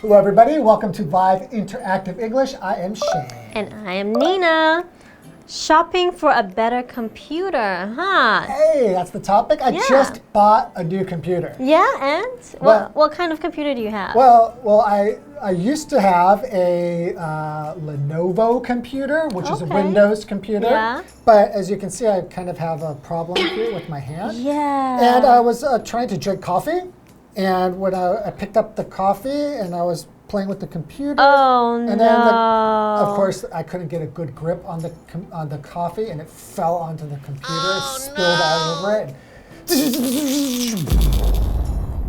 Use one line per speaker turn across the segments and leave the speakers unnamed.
Hello everybody, welcome to Live Interactive English. I am Shane.
And I am Nina. Shopping for a better computer, huh?
Hey, that's the topic. I just bought a new computer.
Yeah, and? What kind of computer do you have?
Well, I used to have a Lenovo computer, which is a Windows computer.
Yeah.
But as you can see, I kind of have a problem here with my hand.
Yeah.
And I was trying to drink coffee. And when I picked up the coffee and I was playing with the computer.
Oh,
and then of course, I couldn't get a good grip on the coffee and it fell onto the computer, spilled all over it.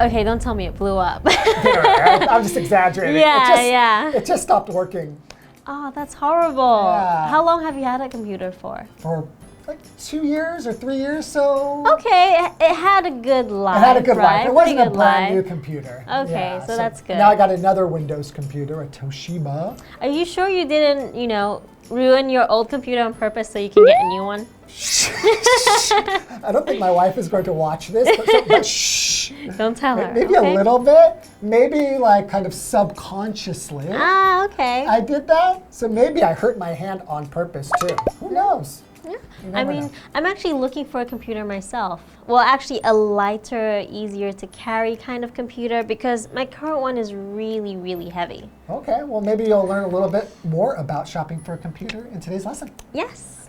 Okay, don't tell me it blew up.
I'm just exaggerating. It just stopped working.
Oh, that's horrible.
Yeah.
How long have you had a computer for?
For like 2 years or 3 years, so.
Okay, it had a good life.
It had a good life. It wasn't a brand new
life.
computer.
Okay, so that's good.
Now I got another Windows computer, a Toshiba.
Are you sure you didn't, ruin your old computer on purpose so you can get a new one?
I don't think my wife is going to watch this, but shh.
Don't tell her.
Maybe a little bit. Maybe like kind of subconsciously.
Ah, okay.
I did that, so maybe I hurt my hand on purpose too. Who knows?
Yeah. I mean, I'm actually looking for a computer myself. Well, actually a lighter, easier to carry kind of computer because my current one is really, really heavy.
Okay, well maybe you'll learn a little bit more about shopping for a computer in today's lesson.
Yes.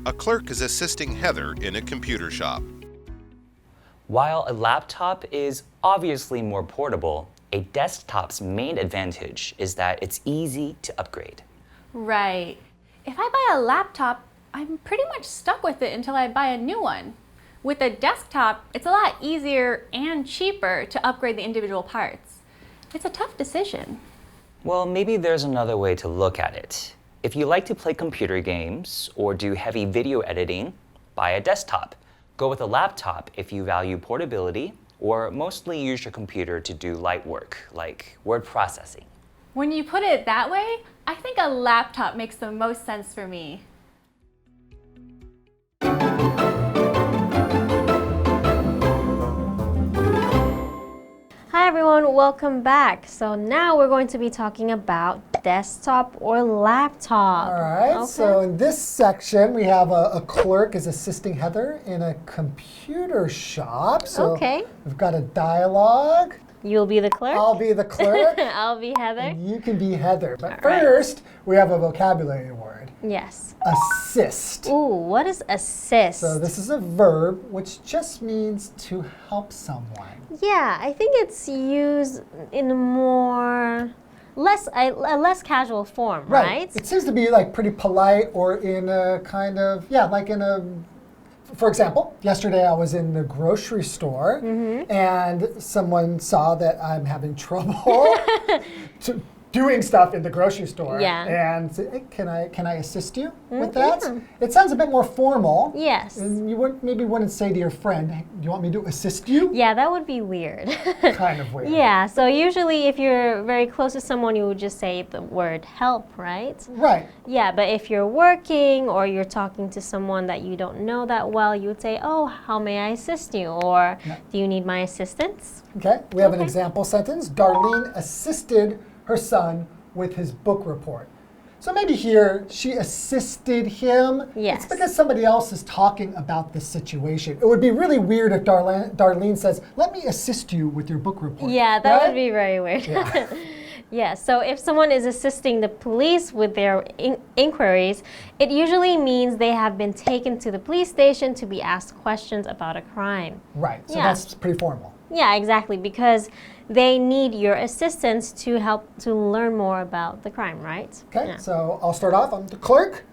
A clerk is assisting Heather in a computer shop.
While a laptop is obviously more portable, a desktop's main advantage is that it's easy to upgrade.
Right. If I buy a laptop, I'm pretty much stuck with it until I buy a new one. With a desktop, it's a lot easier and cheaper to upgrade the individual parts. It's a tough decision.
Well, maybe there's another way to look at it. If you like to play computer games or do heavy video editing, buy a desktop. Go with a laptop if you value portability or mostly use your computer to do light work, like word processing.
When you put it that way, I think a laptop makes the most sense for me.
Hi everyone, welcome back. So now we're going to be talking about desktop or laptop.
All right, so in this section, we have a clerk is assisting Heather in a computer shop. So we've got a dialogue.
You'll be the clerk?
I'll be the clerk.
I'll be Heather.
And you can be Heather. But first, we have a vocabulary word.
Yes.
Assist.
Ooh, what is assist?
So this is a verb which just means to help someone.
Yeah, I think it's used in a less casual form, right?
It seems to be like pretty polite or in a kind of, for example, yesterday I was in the grocery store and someone saw that I'm having trouble doing stuff in the grocery store and said, hey, can I assist you with that?
Yeah.
It sounds a bit more formal.
Yes.
And you maybe wouldn't say to your friend, hey, do you want me to assist you?
Yeah, that would be weird.
Kind of weird.
Yeah, so usually if you're very close to someone, you would just say the word help, right?
Right.
Yeah, but if you're working or you're talking to someone that you don't know that well, you would say, oh, how may I assist you? Or do you need my assistance?
Okay, we have an example sentence. Darlene assisted her son with his book report. So maybe here, she assisted him.
Yes.
It's because somebody else is talking about the situation. It would be really weird if Darlene says, let me assist you with your book report.
Yeah, that would be very weird.
Yeah.
Yeah, so if someone is assisting the police with their inquiries, it usually means they have been taken to the police station to be asked questions about a crime.
Right, so that's pretty formal.
Yeah, exactly, because they need your assistance to help to learn more about the crime, right?
Okay, so I'll start off. I'm the clerk.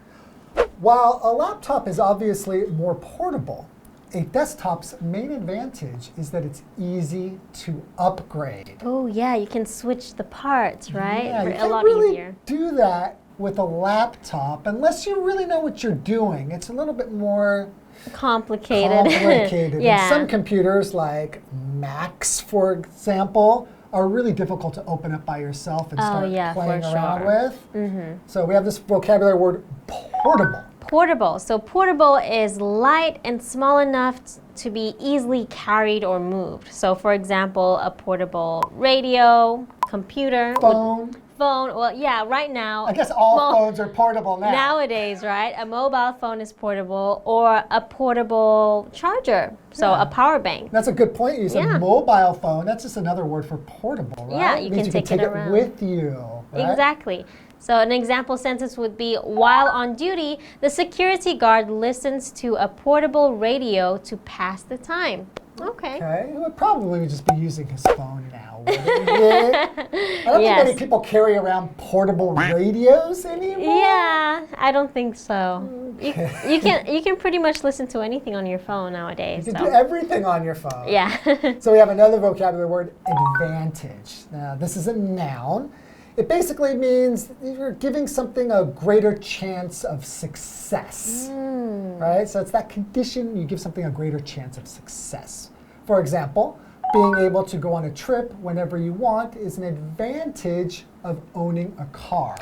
While a laptop is obviously more portable, a desktop's main advantage is that it's easy to upgrade.
Oh yeah, you can switch the parts, right?
Yeah, you
a lot
can't really
easier.
do that with a laptop unless you really know what you're doing. It's a little bit more
complicated.
And some computers like Macs, for example, are really difficult to open up by yourself and start playing around with. So we have this vocabulary word portable.
portable. So portable is light and small enough to be easily carried or moved. So for example, a portable radio, computer,
Phone.
Well, yeah, right now.
I guess all phones are portable now.
Nowadays, right? A mobile phone is portable or a portable charger. So a power bank.
That's a good point. You said mobile phone. That's just another word for portable, right?
Yeah,
it means you can take it with you. Right?
Exactly. So an example sentence would be, while on duty, the security guard listens to a portable radio to pass the time. Okay.
Okay. He would probably just be using his phone now, wouldn't he? I don't think many people carry around portable radios anymore.
Yeah, I don't think so. Okay. You can pretty much listen to anything on your phone nowadays.
You can do everything on your phone.
Yeah.
So we have another vocabulary word, advantage. Now, this is a noun. It basically means you're giving something a greater chance of success, right? So it's that condition, you give something a greater chance of success. For example, being able to go on a trip whenever you want is an advantage of owning a car.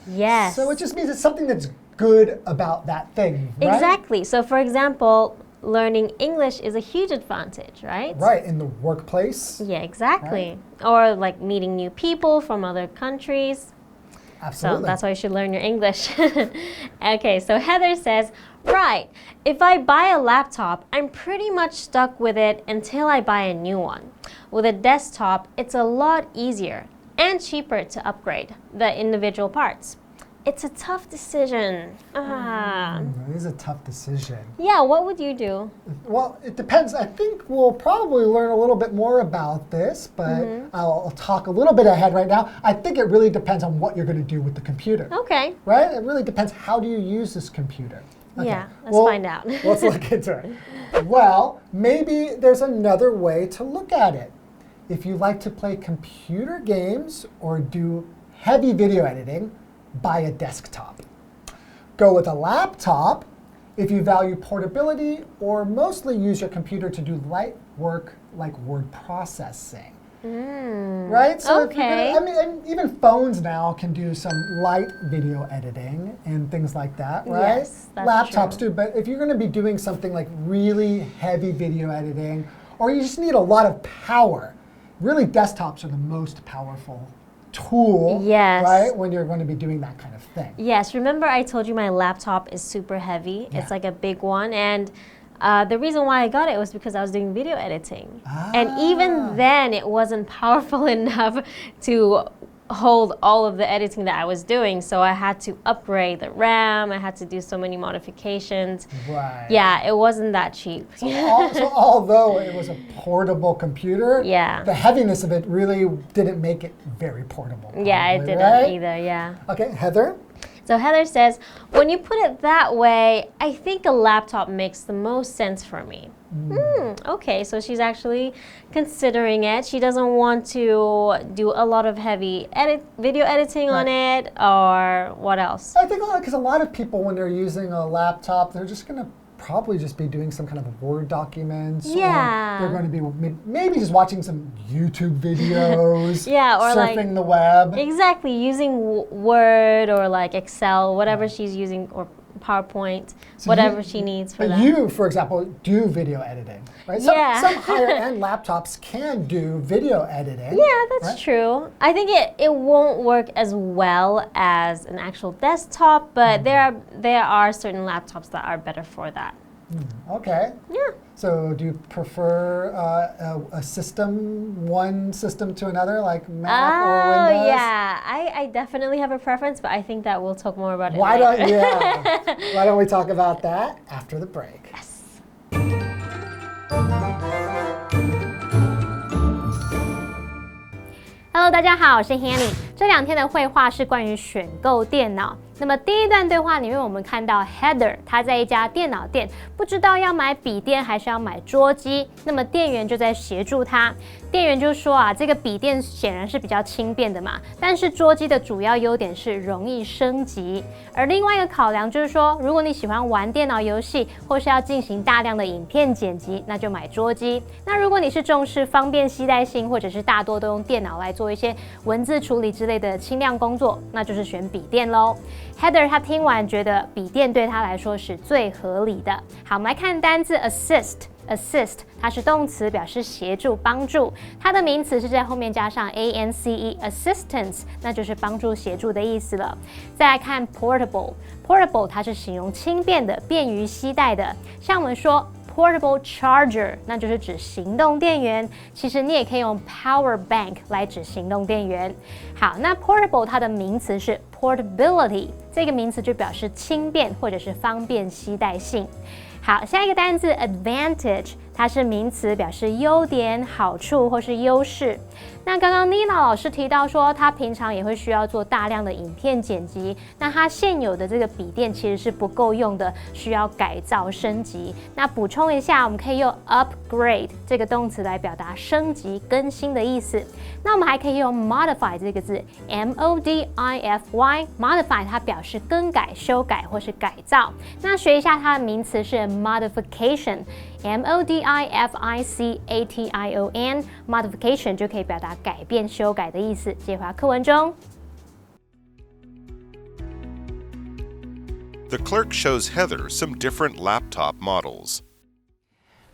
Yes.
So it just means it's something that's good about that thing, right?
Exactly. So for example, learning English is a huge advantage, right?
Right, in the workplace.
Yeah, exactly. Right? Or like meeting new people from other countries.
Absolutely.
So that's why you should learn your English. Okay, so Heather says, right, if I buy a laptop, I'm pretty much stuck with it until I buy a new one. With a desktop, it's a lot easier and cheaper to upgrade the individual parts. It's a tough decision.
It is a tough decision.
Yeah, what would you do?
Well, it depends. I think we'll probably learn a little bit more about this, but I'll talk a little bit ahead right now. I think it really depends on what you're going to do with the computer.
Okay.
Right? It really depends how do you use this computer. Okay.
Yeah, let's find out.
Let's look into it. Well, maybe there's another way to look at it. If you like to play computer games or do heavy video editing, buy a desktop. Go with a laptop if you value portability or mostly use your computer to do light work like word processing. Right? So
Okay.
and even phones now can do some light video editing and things like that, right?
Yes, that's
Laptops
true.
too, but if you're going to be doing something like really heavy video editing, or you just need a lot of power, really desktops are the most powerful tool,
Yes.
right, when you're going to be doing that kind of thing.
Yes, remember I told you my laptop is super heavy.
Yeah.
It's like a big one, and the reason why I got it was because I was doing video editing. And even then, it wasn't powerful enough to hold all of the editing that I was doing, so I had to upgrade the RAM, I had to do so many modifications.
Right.
Yeah, it wasn't that cheap.
So although it was a portable computer,
Yeah.
the heaviness of it really didn't make it very portable.
Yeah, it
probably,
didn't
right?
either, yeah.
Okay, Heather?
So Heather says, when you put it that way, I think a laptop makes the most sense for me. Okay, so she's actually considering it. She doesn't want to do a lot of heavy video editing on it, or what else?
I think because a lot of people, when they're using a laptop, they're just going to probably just be doing some kind of Word documents.
Yeah.
Or they're going to be maybe just watching some YouTube videos.
Yeah, or
surfing the web.
Exactly, using Word or like Excel, whatever she's using, or PowerPoint,
So
whatever she needs for
But
that.
you, for example, do video editing, right?
Yeah.
Some higher-end laptops can do video editing.
Yeah, that's
right?
true. I think it won't work as well as an actual desktop, but there are certain laptops that are better for that.
Okay.
Yeah.
So do you prefer a system, one system to another, like Mac or Windows?
Oh, yeah. I definitely have a preference, but I think that we'll talk more about it
Why
later.
Why don't we talk about that after the break?
Yes.
Hello， 大家好，我是 Hanny。这2天的绘画是关于选购电脑。那么第一段对话里面，我们看到 Heather 她在一家电脑店，不知道要买笔电还是要买桌机，那么店员就在协助她。店员就说啊，这个笔电显然是比较轻便的嘛，但是桌机的主要优点是容易升级。而另外一个考量就是说，如果你喜欢玩电脑游戏，或是要进行大量的影片剪辑，那就买桌机。那如果你是重视方便携带性，或者是大多都用电脑来做一些文字处理之类的轻量工作，那就是选笔电咯。Heather 她听完觉得笔电对她来说是最合理的。好，我们来看单字 assist。Assist 它是动词，表示协助、帮助。它的名词是在后面加上 ance，assistance， 那就是帮助、协助的意思了。再来看 portable，portable 它是形容轻便的、便于携带的。像我们说 portable charger， 那就是指行动电源。其实你也可以用 power bank 来指行动电源。好，那 portable 它的名词是 portability， 这个名词就表示轻便或者是方便携带性。好，下一个单字 advantage， 它是名词，表示优点、好处或是优势。那刚刚 Nina 老师提到说，她平常也会需要做大量的影片剪辑，那她现有的这个笔电其实是不够用的，需要改造升级。那补充一下，我们可以用 upgrade 这个动词来表达升级、更新的意思。那我们还可以用 modify 这个字 modify，modify 它表示更改、修改或是改造。那学一下它的名词是 modification。modification 就可以表达改变、修改的意思。接回到课文中。
The clerk shows Heather some different laptop models.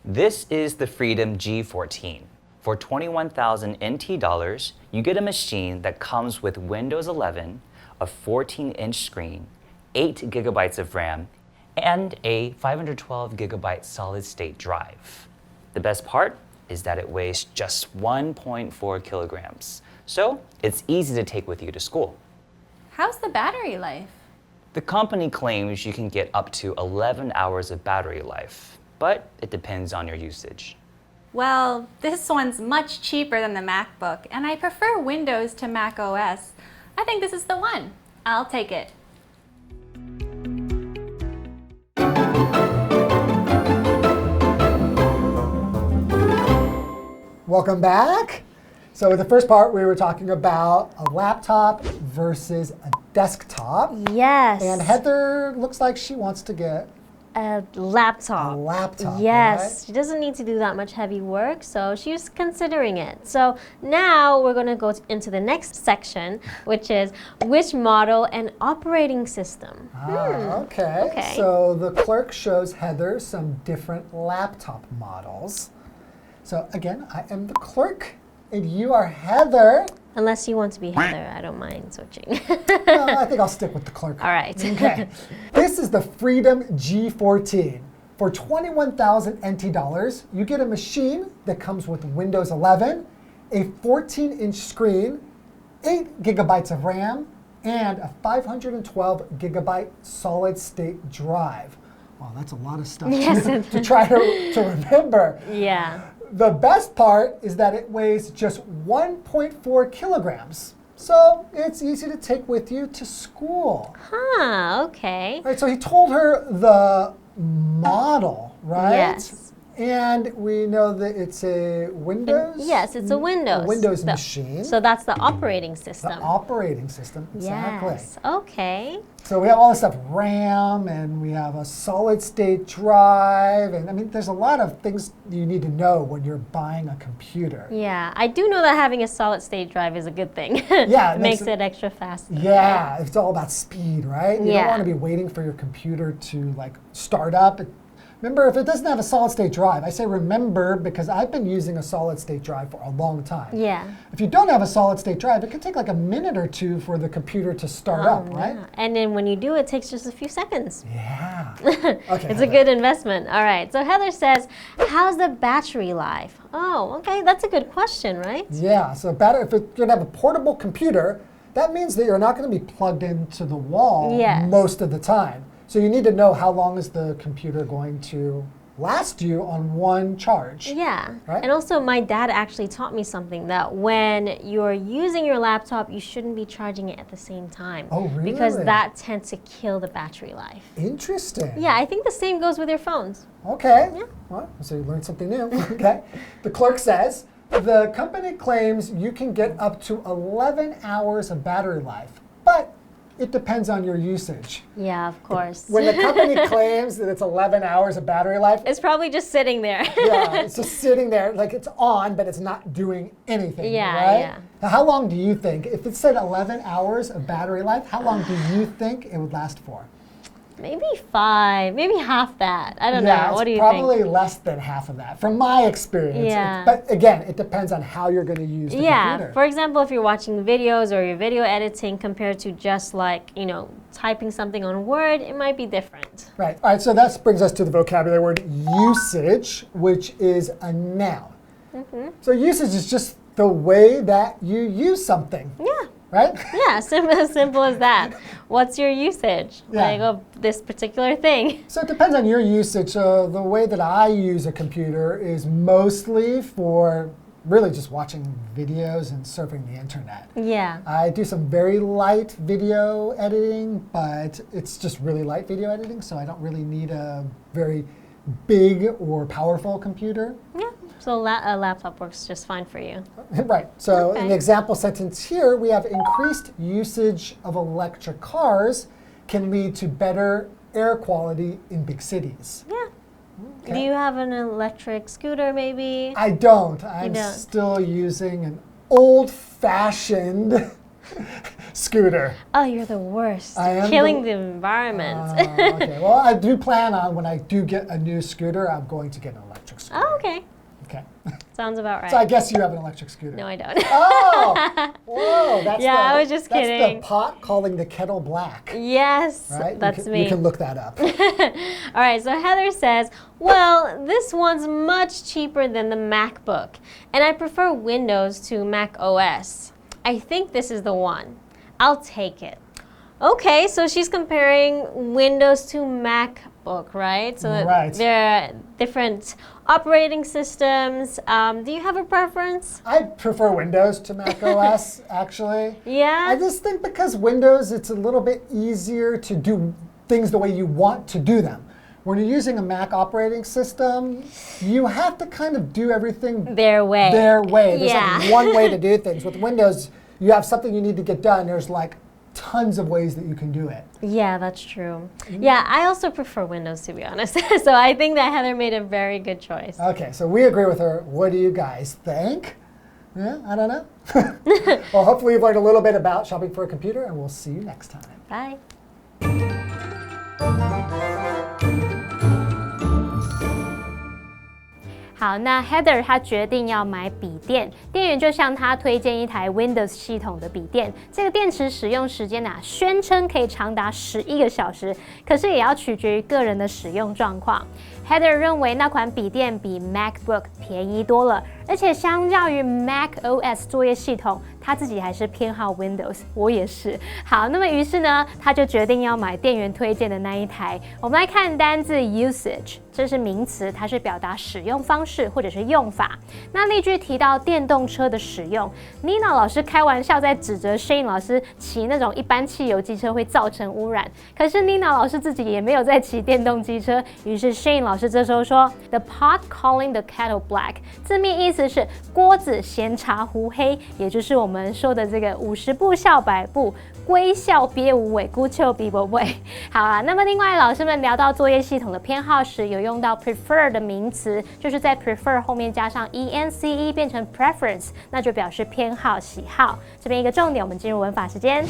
This is the Freedom G14. For 21,000 NT dollars, you get a machine that comes with Windows 11, a 14-inch screen, 8 gigabytes of RAM, and a 512 gigabyte solid-state drive. The best part is that it weighs just 1.4 kilograms, so it's easy to take with you to school.
How's the battery life?
The company claims you can get up to 11 hours of battery life, but it depends on your usage.
Well, this one's much cheaper than the MacBook, and I prefer Windows to Mac OS. I think this is the one. I'll take it.
Welcome back. So in the first part, we were talking about a laptop versus a desktop.
Yes.
And Heather looks like she wants to get
a laptop.
a laptop.
Yes,
right?
she doesn't need to do that much heavy work, so she's considering it. So now we're going to go into the next section, which is which model and operating system.
Okay.
Okay.
So the clerk shows Heather some different laptop models. So again, I am the clerk, and you are Heather.
Unless you want to be Heather, I don't mind switching.
No, I think I'll stick with the clerk.
All right.
Okay. This is the Freedom G14. For 21,000 NT dollars, you get a machine that comes with Windows 11, a 14-inch screen, 8 gigabytes of RAM, and a 512 gigabyte solid-state drive. Wow, that's a lot of stuff to try to remember.
Yeah.
The best part is that it weighs just 1.4 kilograms. So it's easy to take with you to school.
Huh, okay.
Right, so he told her the model, right?
Yes.
And we know that it's a Windows?
Yes, it's a Windows.
A Windows machine.
So that's the operating system.
The operating system, exactly.
Yes, okay.
So we have all this stuff, RAM, and we have a solid-state drive, and I mean, there's a lot of things you need to know when you're buying a computer.
Yeah, I do know that having a solid-state drive is a good thing.
Yeah,
it makes it extra fast.
Yeah, it's all about speed, right? You don't
Yeah.
want to be waiting for your computer to like start up. Remember, if it doesn't have a solid-state drive, I say remember because I've been using a solid-state drive for a long time.
Yeah.
If you don't have a solid-state drive, it can take like a minute or two for the computer to start up, right?
Yeah. And then when you do, it takes just a few seconds.
Yeah. Okay.
It's a good investment. All right. So Heather says, how's the battery life? Oh, okay. That's a good question, right?
Yeah. So if you're going to have a portable computer, that means that you're not going to be plugged into the wall
Yes.
most of the time. So you need to know how long is the computer going to last you on one charge.
Yeah.
Right?
And also, my dad actually taught me something that when you're using your laptop, you shouldn't be charging it at the same time.
Oh, really?
Because that tends to kill the battery life.
Interesting.
Yeah, I think the same goes with your phones.
Okay.
Yeah.
Well, so you learned something new. Okay. The clerk says, The company claims you can get up to 11 hours of battery life, but it depends on your usage.
Yeah, of course.
When the company claims that it's 11 hours of battery life,
It's probably just sitting there.
yeah, it's just sitting there, like it's on, but it's not doing anything,
Yeah,
right?
yeah.
Now, how long do you think, if it said 11 hours of battery life, how long do you think it would last for?
Maybe 5, maybe half that. I don't
Yeah,
know. What do you
it's probably
think?
less than half of that, from my experience.
Yeah.
But again, it depends on how you're going to use the
Yeah,
computer.
for example, if you're watching videos or you're video editing compared to just like, typing something on Word, it might be different.
Right. All right, so that brings us to the vocabulary word usage, which is a noun. So usage is just the way that you use something.
Yeah.
Right?
Yeah, simple as that. What's your usage?
Yeah.
Like of this particular thing.
So it depends on your usage. The way that I use a computer is mostly for really just watching videos and surfing the internet.
Yeah.
I do some very light video editing, but it's just really light video editing, so I don't really need a very big or powerful computer.
Yeah. So a laptop works just fine for you.
Right. So in
Okay.
the example sentence here, we have increased usage of electric cars can lead to better air quality in big cities.
Yeah.
Okay.
Do you have an electric scooter maybe?
I don't. I'm
don't.
still using an old-fashioned scooter.
Oh, you're the worst.
I am
Killing
the-
the environment.
Okay. Well, I do plan on when I do get a new scooter, I'm going to get an electric scooter.
Oh, okay.
Okay.
Sounds about right.
So I guess you have an electric scooter.
No, I don't.
Oh! Whoa! That's
Yeah,
the,
I was just
that's
kidding.
the pot calling the kettle black.
Yes,
Right?
that's
you
me.
You can look that up.
All right, so Heather says, well, this one's much cheaper than the MacBook, and I prefer Windows to Mac OS. I think this is the one. I'll take it. Okay, so she's comparing Windows to MacBook, right? So
Right.
they're different operating systems. Do you have a preference?
I prefer Windows to Mac OS, actually.
Yeah?
I just think because Windows, it's a little bit easier to do things the way you want to do them. When you're using a Mac operating system, you have to kind of do everything
Their way.
their way. There's
Yeah.
like one way to do things. With Windows, you have something you need to get done. There's like tons of ways that you can do it.
Yeah, that's true. Yeah, I also prefer Windows, to be honest. So I think that Heather made a very good choice.
Okay, so we agree with her. What do you guys think? Yeah, I don't know. Well, hopefully you've learned a little bit about shopping for a computer, and we'll see you next time.
Bye.
好，那 Heather 她决定要买笔电，店员就向她推荐一台 Windows 系统的笔电。这个电池使用时间宣称可以长达11个小时，可是也要取决于个人的使用状况。Heather 认为那款笔电比 MacBook 便宜多了，而且相较于 Mac OS 作业系统，她自己还是偏好 Windows， 我也是。好，那么于是呢，她就决定要买店员推荐的那一台。我们来看单字 usage， 这是名词，它是表达使用方式或者是用法。那例句提到电动车的使用 ，Nina 老师开玩笑在指责 Shane 老师骑那种一般汽油机车会造成污染，可是 Nina 老师自己也没有在骑电动机车，于是 Shane 老师这时候说 ，The pot calling the kettle black， 字面意思是锅子嫌茶壶黑，也就是我们说的这个50步笑百步。龟笑鳖无尾，孤丘比伯尾。好啊，那么另外老师们聊到作业系统的偏好时，有用到 prefer 的名词，就是在 prefer 后面加上 ence 变成 preference， 那就表示偏好、喜好。这边一个重点，我们进入文法时间。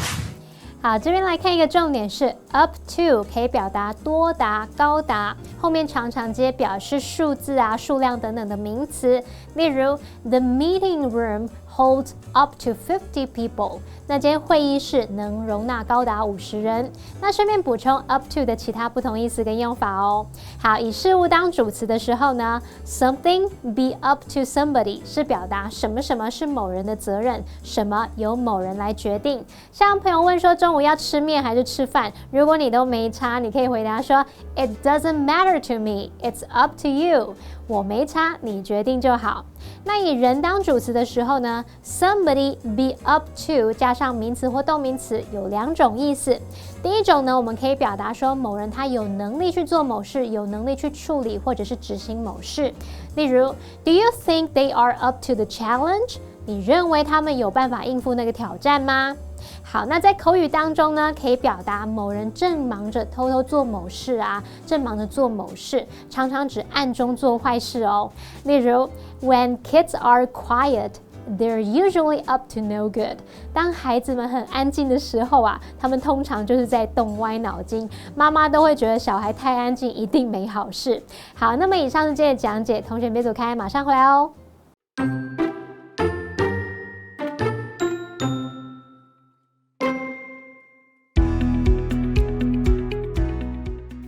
好，这边来看一个重点是 up to 可以表达多达、高达，后面常常接表示数字啊、数量等等的名词。例如 ，the meeting room holds up to 50 people。那间会议室能容纳高达50人。那顺便补充 up to 的其他不同意思跟用法哦。好，以事物当主词的时候呢 ，something be up to somebody 是表达什么什么是某人的责任，什么由某人来决定。像朋友问说中午要吃面还是吃饭，如果你都没差，你可以回答说 It doesn't matter to me, it's up to you。我没差，你决定就好。那以人当主词的时候呢 ，somebody be up to 加上名词或动名词有两种意思。第一种呢，我们可以表达说某人他有能力去做某事，有能力去处理或者是执行某事。例如 ，Do you think they are up to the challenge？ 你认为他们有办法应付那个挑战吗？好，那在口语当中呢，可以表达某人正忙着偷偷做某事啊，正忙着做某事，常常指暗中做坏事哦。例如 ，When kids are quiet。They're usually up to no good. 当孩子们很安静的时候啊，他们通常就是在动歪脑筋。妈妈都会觉得小孩太安静，一定没好事。好，那么以上是今天的讲解，同学别走开，马上回来哦。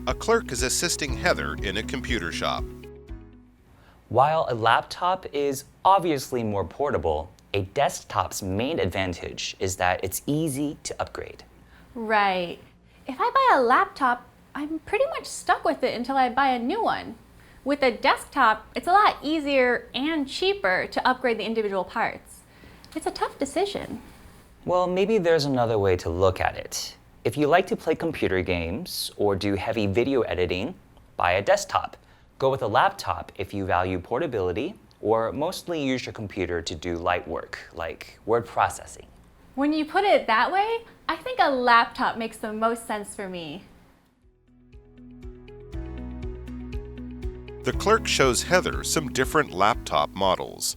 A clerk is assisting Heather in a computer shop.
While a laptop is obviously more portable, a desktop's main advantage is that it's easy to upgrade.
Right. If I buy a laptop, I'm pretty much stuck with it until I buy a new one. With a desktop, it's a lot easier and cheaper to upgrade the individual parts. It's a tough decision.
Well, maybe there's another way to look at it. If you like to play computer games or do heavy video editing, buy a desktop. Go with a laptop if you value portability or mostly use your computer to do light work, like word processing.
When you put it that way, I think a laptop makes the most sense for me.
The clerk shows Heather some different laptop models.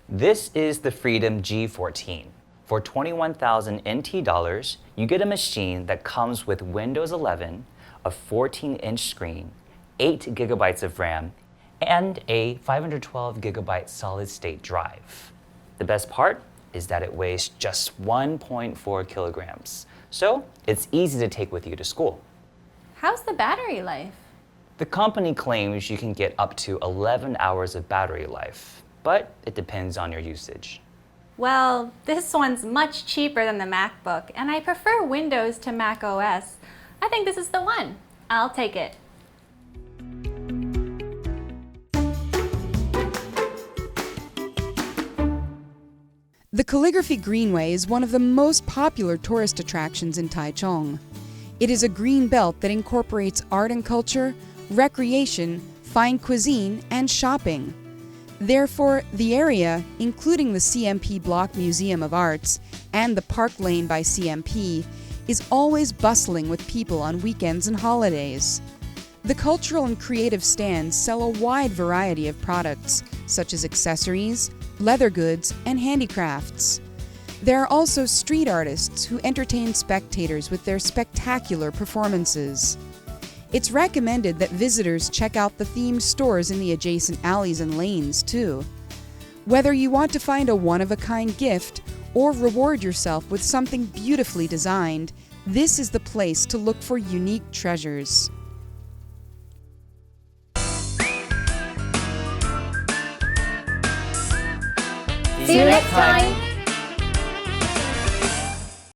This is the Freedom G14. For 21,000 NT dollars, you get a machine that comes with Windows 11, a 14-inch screen, 8 gigabytes of RAM, and a 512 gigabyte solid-state drive. The best part is that it weighs just 1.4 kilograms, so it's easy to take with you to school.
How's the battery life?
The company claims you can get up to 11 hours of battery life, but it depends on your usage.
Well, this one's much cheaper than the MacBook, and I prefer Windows to Mac OS. I think this is the one. I'll take it.
The Calligraphy Greenway is one of the most popular tourist attractions in Taichung. It is a green belt that incorporates art and culture, recreation, fine cuisine, and shopping. Therefore, the area, including the CMP Block Museum of Arts and the Park Lane by CMP, is always bustling with people on weekends and holidays. The cultural and creative stands sell a wide variety of products, such as accessories, leather goods, and handicrafts. There are also street artists who entertain spectators with their spectacular performances. It's recommended that visitors check out the themed stores in the adjacent alleys and lanes, too. Whether you want to find a one-of-a-kind gift or reward yourself with something beautifully designed, this is the place to look for unique treasures.
See you next time!